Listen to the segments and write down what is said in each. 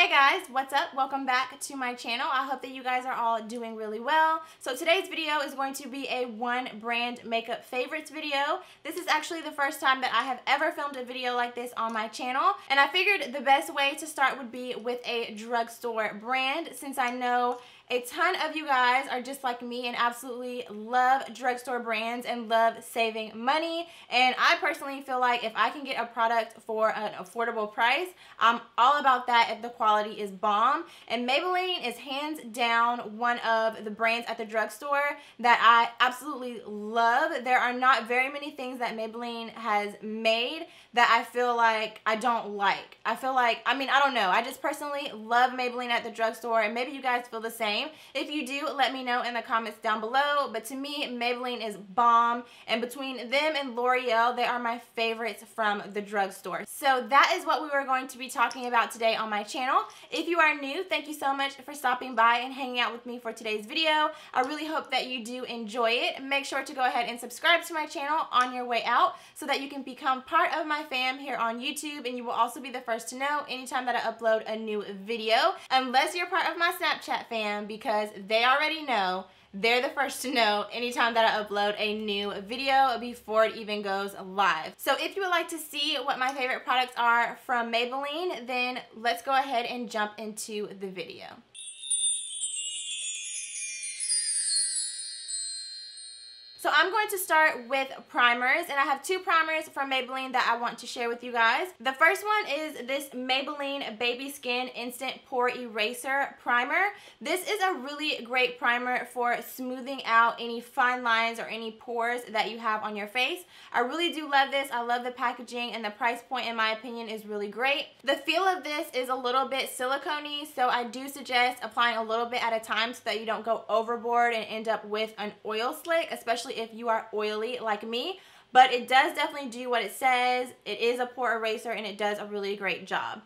Hey guys, what's up? Welcome back to my channel. I hope that you guys are all doing really well. So today's video is going to be a one brand makeup favorites video. This is actually the first time that I have ever filmed a video like this on my channel, and I figured the best way to start would be with a drugstore brand, since I know a ton of you guys are just like me and absolutely love drugstore brands and love saving money. And I personally feel like if I can get a product for an affordable price, I'm all about that if the quality is bomb. And Maybelline is hands down one of the brands at the drugstore that I absolutely love. There are not very many things that Maybelline has made that I feel like I don't like. I don't know. I just personally love Maybelline at the drugstore, and maybe you guys feel the same. If you do, let me know in the comments down below. But to me, Maybelline is bomb, and between them and L'Oreal, they are my favorites from the drugstore. So that is what we were going to be talking about today on my channel. If you are new, thank you so much for stopping by and hanging out with me for today's video. I really hope that you do enjoy it. Make sure to go ahead and subscribe to my channel on your way out so that you can become part of my fam here on YouTube, and you will also be the first to know anytime that I upload a new video, unless you're part of my Snapchat fam, because they already know. They're the first to know anytime that I upload a new video before it even goes live. So if you would like to see what my favorite products are from Maybelline, then let's go ahead and jump into the video. So I'm going to start with primers, and I have two primers from Maybelline that I want to share with you guys. The first one is this Maybelline Baby Skin Instant Pore Eraser Primer. This is a really great primer for smoothing out any fine lines or any pores that you have on your face. I really do love this. I love the packaging, and the price point, in my opinion, is really great. The feel of this is a little bit silicone-y, so I do suggest applying a little bit at a time so that you don't go overboard and end up with an oil slick, especially if you are oily like me. But it does definitely do what it says. It is a pore eraser, and it does a really great job.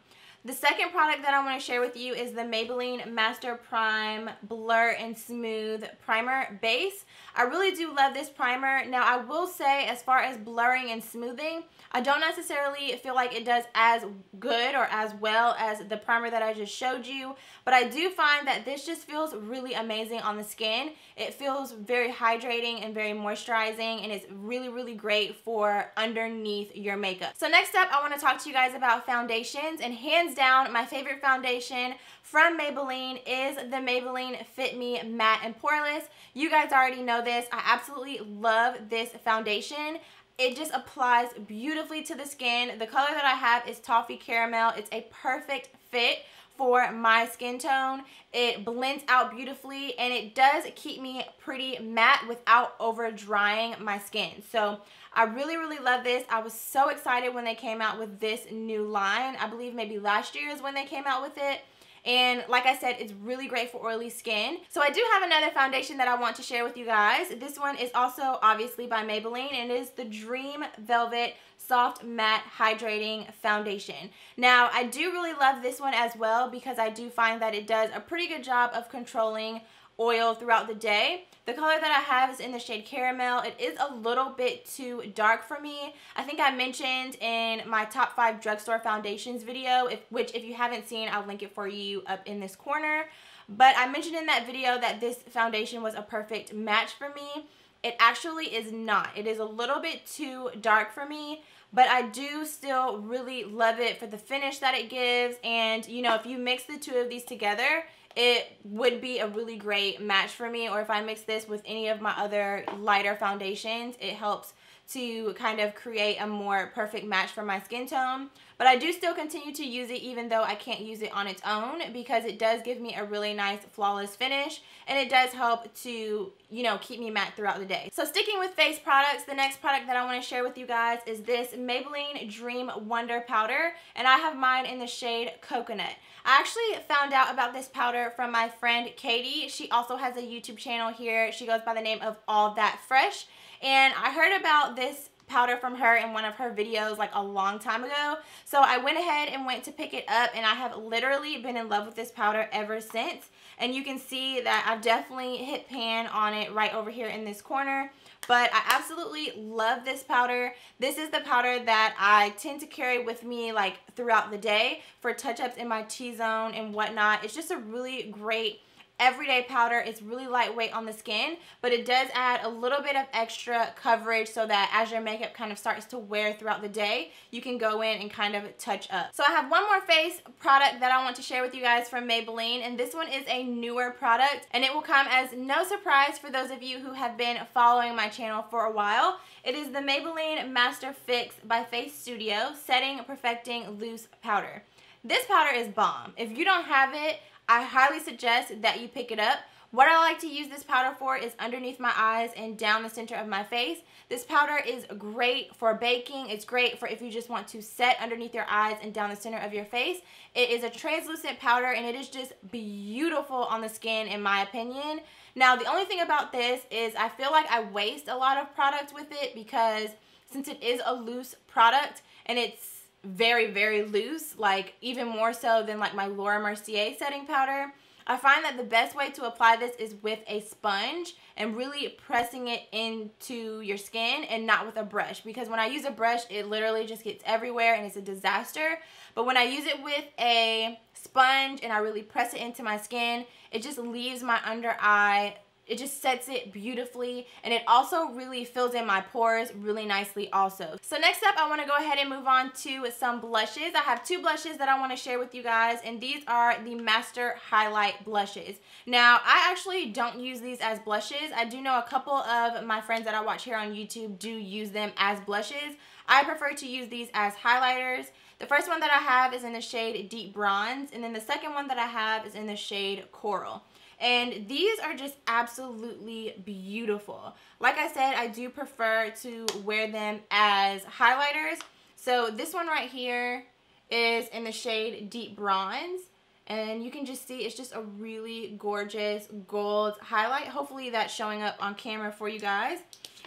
The second product that I want to share with you is the Maybelline Master Prime Blur and Smooth Primer Base. I really do love this primer. Now, I will say, as far as blurring and smoothing, I don't necessarily feel like it does as good or as well as the primer that I just showed you, but I do find that this just feels really amazing on the skin. It feels very hydrating and very moisturizing, and it's really, really great for underneath your makeup. So next up, I want to talk to you guys about foundations, and hands down, my favorite foundation from Maybelline is the Maybelline Fit Me Matte and Poreless. You guys already know this. I absolutely love this foundation. It just applies beautifully to the skin. The color that I have is Toffee Caramel. It's a perfect fit for my skin tone. It blends out beautifully, and it does keep me pretty matte without over drying my skin. So I really, really love this. I was so excited when they came out with this new line. I believe maybe last year is when they came out with it. And like I said, it's really great for oily skin. So I do have another foundation that I want to share with you guys. This one is also obviously by Maybelline, and it is the Dream Velvet Soft Matte Hydrating Foundation. Now, I do really love this one as well, because I do find that it does a pretty good job of controlling oil throughout the day. The color that I have is in the shade Caramel. It is a little bit too dark for me. I think I mentioned in my top 5 drugstore foundations video, which if you haven't seen, I'll link it for you up in this corner. But I mentioned in that video that this foundation was a perfect match for me. It actually is not. It is a little bit too dark for me, but I do still really love it for the finish that it gives. And you know, if you mix the two of these together, it would be a really great match for me. Or if I mix this with any of my other lighter foundations, it helps to kind of create a more perfect match for my skin tone. But I do still continue to use it, even though I can't use it on its own, because it does give me a really nice flawless finish, and it does help to, you know, keep me matte throughout the day. So sticking with face products, the next product that I want to share with you guys is this Maybelline Dream Wonder Powder, and I have mine in the shade Coconut. I actually found out about this powder from my friend Katie. She also has a YouTube channel here. She goes by the name of All That Fresh. And I heard about this powder from her in one of her videos like a long time ago. So I went ahead and went to pick it up, and I have literally been in love with this powder ever since. And you can see that I've definitely hit pan on it right over here in this corner. But I absolutely love this powder. This is the powder that I tend to carry with me like throughout the day for touch-ups in my T-zone and whatnot. It's just a really great everyday powder. It's really lightweight on the skin, but it does add a little bit of extra coverage so that as your makeup kind of starts to wear throughout the day, you can go in and kind of touch up. So I have one more face product that I want to share with you guys from Maybelline, and this one is a newer product, and it will come as no surprise for those of you who have been following my channel for a while. It is the Maybelline Master Fix by Face Studio Setting Perfecting Loose Powder. This powder is bomb. If you don't have it, I highly suggest that you pick it up. What I like to use this powder for is underneath my eyes and down the center of my face. This powder is great for baking. It's great for if you just want to set underneath your eyes and down the center of your face. It is a translucent powder, and it is just beautiful on the skin in my opinion. Now, the only thing about this is I feel like I waste a lot of product with it because since it is a loose product and it's very, very loose, like even more so than like my Laura Mercier setting powder, I find that the best way to apply this is with a sponge and really pressing it into your skin and not with a brush, because when I use a brush, it literally just gets everywhere and it's a disaster. But when I use it with a sponge and I really press it into my skin, it just leaves my under eye, it just sets it beautifully, and it also really fills in my pores really nicely also. So next up, I want to go ahead and move on to some blushes. I have two blushes that I want to share with you guys, and these are the Master Highlight blushes. Now, I actually don't use these as blushes. I do know a couple of my friends that I watch here on YouTube do use them as blushes. I prefer to use these as highlighters. The first one that I have is in the shade Deep Bronze, and then the second one that I have is in the shade Coral. And these are just absolutely beautiful. Like I said, I do prefer to wear them as highlighters. So this one right here is in the shade Deep Bronze. And you can just see it's just a really gorgeous gold highlight. Hopefully that's showing up on camera for you guys.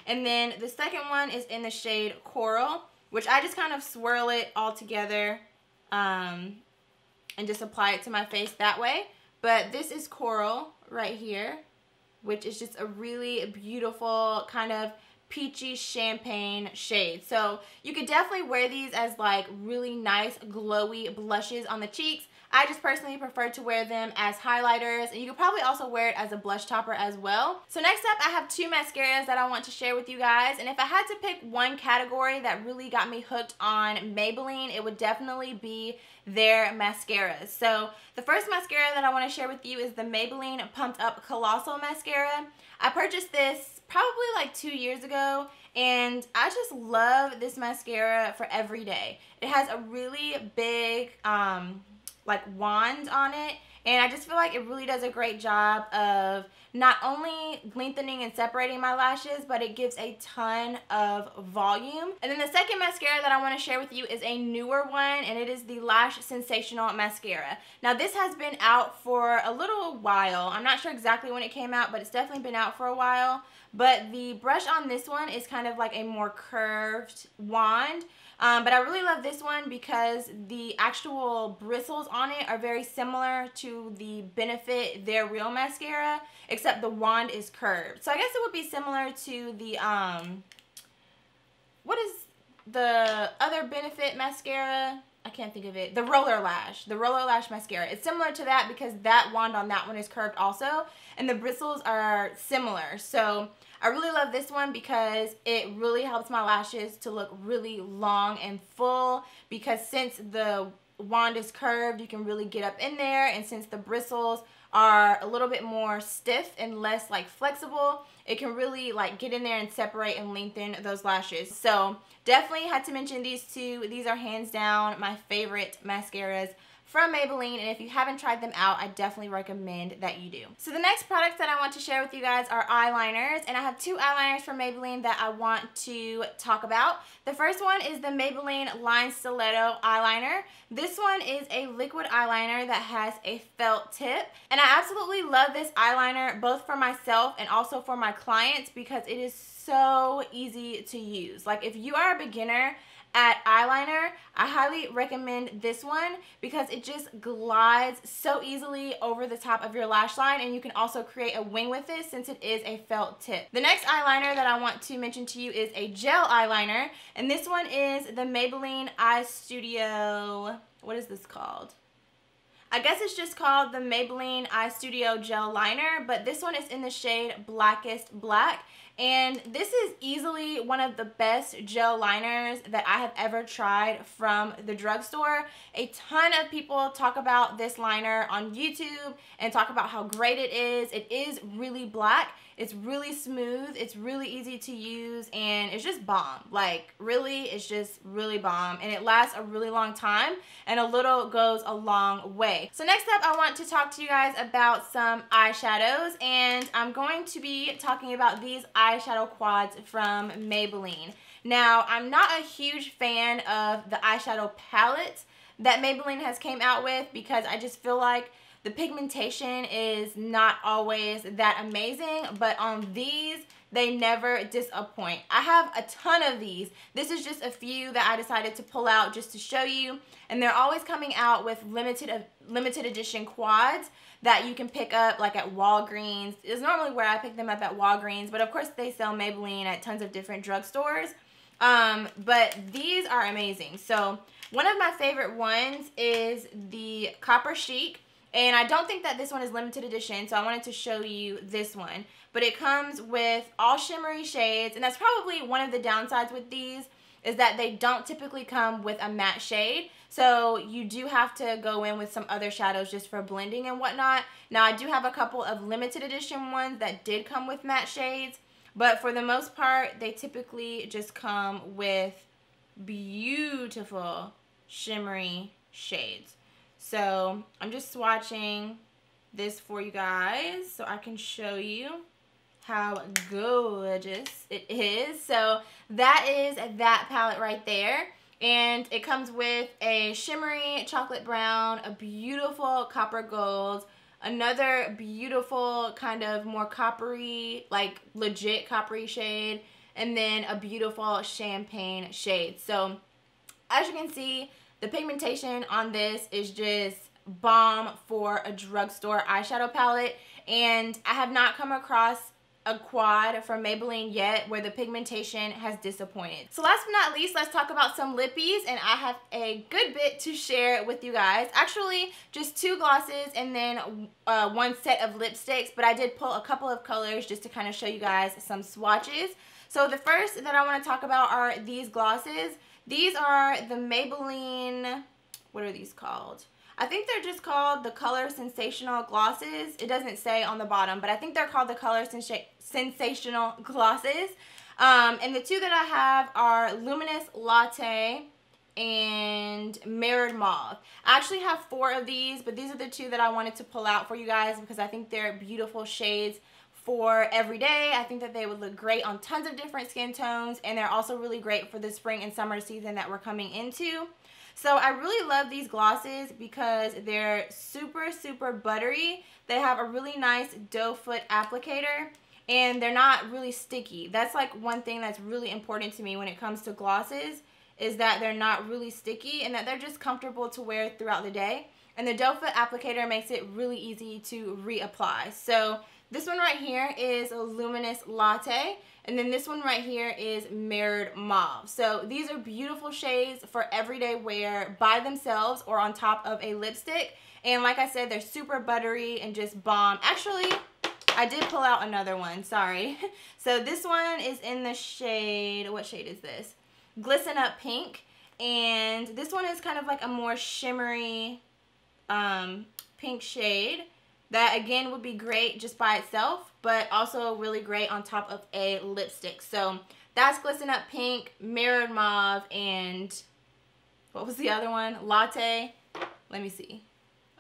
And then the second one is in the shade Coral, which I just kind of swirl it all together and just apply it to my face that way. But this is Coral right here, which is just a really beautiful kind of peachy champagne shade. So you could definitely wear these as like really nice glowy blushes on the cheeks. I just personally prefer to wear them as highlighters, and you could probably also wear it as a blush topper as well. So next up, I have two mascaras that I want to share with you guys, and if I had to pick one category that really got me hooked on Maybelline, it would definitely be their mascaras. So the first mascara that I want to share with you is the Maybelline Pumped Up Colossal Mascara. I purchased this probably like 2 years ago, and I just love this mascara for every day. It has a really big like wand on it, and I just feel like it really does a great job of not only lengthening and separating my lashes, but it gives a ton of volume. And then the second mascara that I want to share with you is a newer one, and it is the Lash Sensational Mascara. Now this has been out for a little while. I'm not sure exactly when it came out, but it's definitely been out for a while. But the brush on this one is kind of like a more curved wand. But I really love this one because the actual bristles on it are very similar to the Benefit They're Real mascara, except the wand is curved. So I guess it would be similar to the, what is the other Benefit mascara? I can't think of it. The Roller Lash. The Roller Lash mascara. It's similar to that because that wand on that one is curved also, and the bristles are similar. So I really love this one because it really helps my lashes to look really long and full, because since the wand is curved, you can really get up in there, and since the bristles are a little bit more stiff and less like flexible, it can really like get in there and separate and lengthen those lashes. So definitely had to mention these two. These are hands down my favorite mascaras from Maybelline, and if you haven't tried them out, I definitely recommend that you do. So the next products that I want to share with you guys are eyeliners, and I have two eyeliners from Maybelline that I want to talk about. The first one is the Maybelline Line Stiletto eyeliner. This one is a liquid eyeliner that has a felt tip, and I absolutely love this eyeliner both for myself and also for my clients because it is so easy to use. Like, if you are a beginner at eyeliner, I highly recommend this one because it just glides so easily over the top of your lash line, and you can also create a wing with it since it is a felt tip. The next eyeliner that I want to mention to you is a gel eyeliner, and this one is the Maybelline Eye Studio, what is this called? I guess it's just called the Maybelline Eye Studio Gel Liner, but this one is in the shade Blackest Black. And this is easily one of the best gel liners that I have ever tried from the drugstore. A ton of people talk about this liner on YouTube and talk about how great it is. It is really black. It's really smooth. It's really easy to use, and it's just bomb. Like, really, it's just really bomb, and it lasts a really long time, and a little goes a long way. So next up, I want to talk to you guys about some eyeshadows, and I'm going to be talking about these eyeshadow quads from Maybelline. Now, I'm not a huge fan of the eyeshadow palettes that Maybelline has came out with because I just feel like the pigmentation is not always that amazing, but on these, they never disappoint. I have a ton of these. This is just a few that I decided to pull out just to show you, and they're always coming out with limited edition quads that you can pick up like at Walgreens. It's normally where I pick them up at Walgreens, but of course they sell Maybelline at tons of different drugstores. But these are amazing. So one of my favorite ones is the Copper Chic. And I don't think that this one is limited edition, so I wanted to show you this one. But it comes with all shimmery shades, and that's probably one of the downsides with these, is that they don't typically come with a matte shade. So you do have to go in with some other shadows just for blending and whatnot. Now, I do have a couple of limited edition ones that did come with matte shades, but for the most part, they typically just come with beautiful shimmery shades. So I'm just swatching this for you guys so I can show you how gorgeous it is. So that is that palette right there. And it comes with a shimmery chocolate brown, a beautiful copper gold, another beautiful kind of more coppery, like legit coppery shade, and then a beautiful champagne shade. So as you can see, the pigmentation on this is just bomb for a drugstore eyeshadow palette, and I have not come across a quad from Maybelline yet where the pigmentation has disappointed. So last but not least, let's talk about some lippies, and I have a good bit to share with you guys. Actually, just two glosses and then one set of lipsticks, but I did pull a couple of colors just to kind of show you guys some swatches. So the first that I want to talk about are these glosses. These are the Maybelline, what are these called? I think they're just called the Color Sensational glosses. It doesn't say on the bottom, but I think they're called the Color Sensational glosses. And the two that I have are Luminous Latte and Mirrored Mauve. I actually have 4 of these, but these are the two that I wanted to pull out for you guys because I think they're beautiful shades for every day. I think that they would look great on tons of different skin tones, and they're also really great for the spring and summer season that we're coming into. So I really love these glosses because they're super, super buttery. They have a really nice doe foot applicator, and they're not really sticky. That's like one thing that's really important to me when it comes to glosses, is that they're not really sticky and that they're just comfortable to wear throughout the day. And the doe foot applicator makes it really easy to reapply. So this one right here is a Luminous Latte, and then this one right here is Mirrored Mauve. So these are beautiful shades for everyday wear by themselves or on top of a lipstick. And like I said, they're super buttery and just bomb. Actually, I did pull out another one, sorry. So this one is in the shade, what shade is this? Glisten Up Pink. And this one is kind of like a more shimmery pink shade. That again would be great just by itself, but also really great on top of a lipstick. So that's Glisten Up Pink, Mirrored Mauve, and what was the other one? Latte. let me see.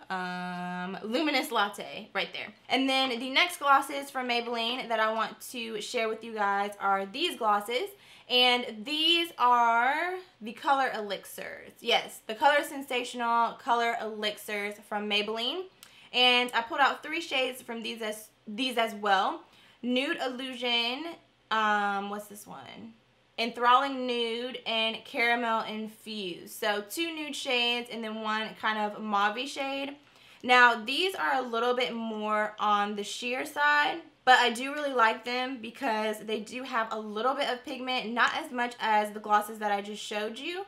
Luminous Latte right there. And then the next glosses from Maybelline that I want to share with you guys are these glosses. And these are the color elixirs. Yes, the color Sensational color elixirs from Maybelline. And I pulled out 3 shades from these as well. Nude Illusion, what's this one? Enthralling Nude and Caramel Infused. So 2 nude shades and then 1 kind of mauve-y shade. Now these are a little bit more on the sheer side, but I do really like them because they do have a little bit of pigment, not as much as the glosses that I just showed you,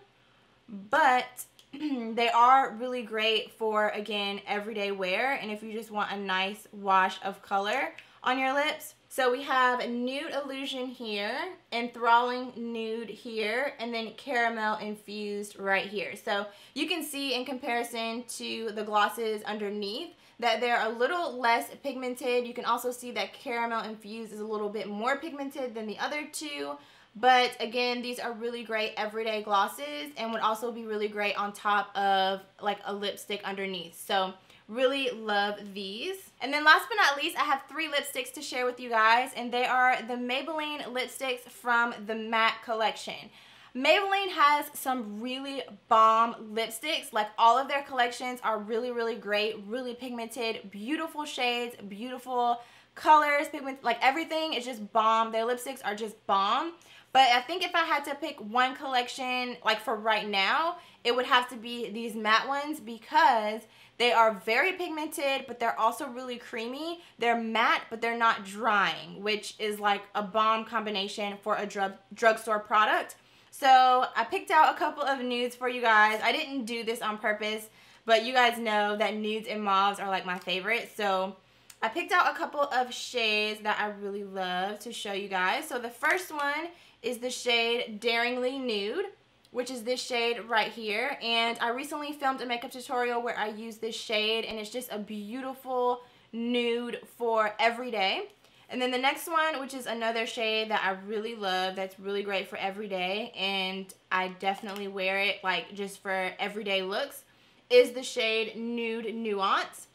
but they are really great for, again, everyday wear and if you just want a nice wash of color on your lips. So we have Nude Illusion here, Enthralling Nude here, and then Caramel Infused right here. So you can see in comparison to the glosses underneath that they're a little less pigmented. You can also see that Caramel Infused is a little bit more pigmented than the other 2. But again, these are really great everyday glosses and would also be really great on top of like a lipstick underneath. So really love these. And then last but not least, I have 3 lipsticks to share with you guys, and they are the Maybelline lipsticks from the Matte collection. Maybelline has some really bomb lipsticks. Like, all of their collections are really, really great, really pigmented, beautiful shades, beautiful colors, pigment, like everything is just bomb. Their lipsticks are just bomb. But I think if I had to pick one collection, like for right now, it would have to be these matte ones because they are very pigmented, but they're also really creamy. They're matte, but they're not drying, which is like a bomb combination for a drugstore product. So I picked out a couple of nudes for you guys. I didn't do this on purpose, but you guys know that nudes and mauves are like my favorite. So I picked out a couple of shades that I really love to show you guys. So the first one is the shade Daringly Nude, which is this shade right here. And I recently filmed a makeup tutorial where I use this shade, and it's just a beautiful nude for every day. And then the next one, which is another shade that I really love, that's really great for every day, and I definitely wear it like just for everyday looks, is the shade Nude Nuance,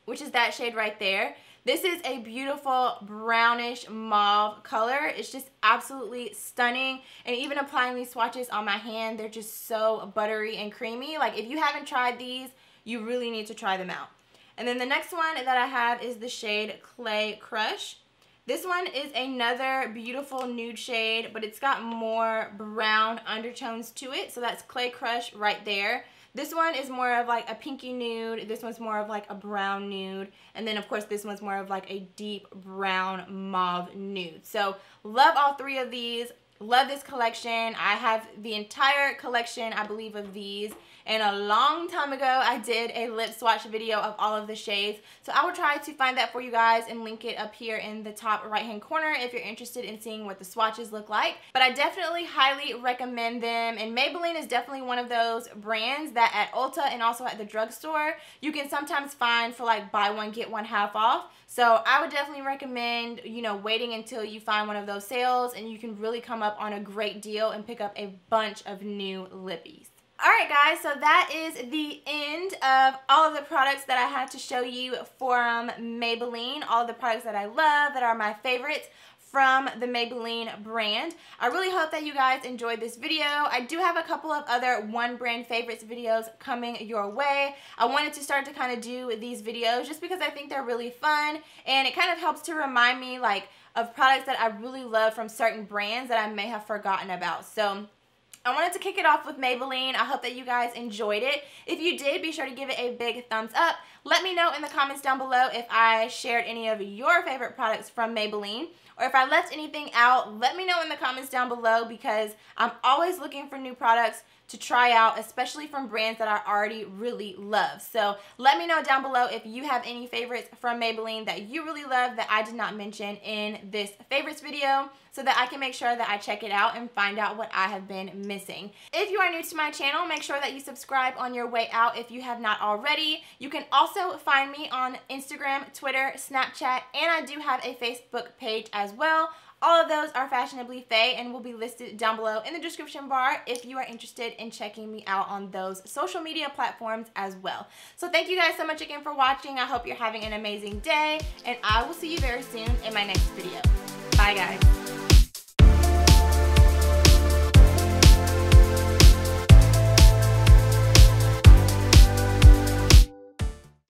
which is that shade right there. This is a beautiful brownish mauve color. It's just absolutely stunning. And even applying these swatches on my hand, they're just so buttery and creamy. Like, if you haven't tried these, you really need to try them out. And then the next one that I have is the shade Clay Crush. This one is another beautiful nude shade, but it's got more brown undertones to it. So that's Clay Crush right there. This one is more of like a pinky nude. This one's more of like a brown nude. And then of course this one's more of like a deep brown mauve nude. So love all 3 of these. Love this collection. I have the entire collection, I believe, of these. And a long time ago, I did a lip swatch video of all of the shades. So I will try to find that for you guys and link it up here in the top right-hand corner if you're interested in seeing what the swatches look like. But I definitely highly recommend them. And Maybelline is definitely one of those brands that at Ulta and also at the drugstore, you can sometimes find for like buy one, get one half off. So I would definitely recommend, you know, waiting until you find one of those sales and you can really come up on a great deal and pick up a bunch of new lippies. Alright guys, so that is the end of all of the products that I had to show you from Maybelline. All of the products that I love, that are my favorites from the Maybelline brand. I really hope that you guys enjoyed this video. I do have a couple of other one brand favorites videos coming your way. I wanted to start to kind of do these videos just because I think they're really fun, and it kind of helps to remind me like of products that I really love from certain brands that I may have forgotten about. So I wanted to kick it off with Maybelline. I hope that you guys enjoyed it. If you did, be sure to give it a big thumbs up. Let me know in the comments down below if I shared any of your favorite products from Maybelline, or if I left anything out. Let me know in the comments down below because I'm always looking for new products to try out, especially from brands that I already really love. So let me know down below if you have any favorites from Maybelline that you really love that I did not mention in this favorites video, so that I can make sure that I check it out and find out what I have been missing. If you are new to my channel, make sure that you subscribe on your way out if you have not already. You can also find me on Instagram, Twitter, Snapchat, and I do have a Facebook page as as well. All of those are Fashionably Faye and will be listed down below in the description bar if you are interested in checking me out on those social media platforms as well. So thank you guys so much again for watching. I hope you're having an amazing day, and I will see you very soon in my next video. Bye guys.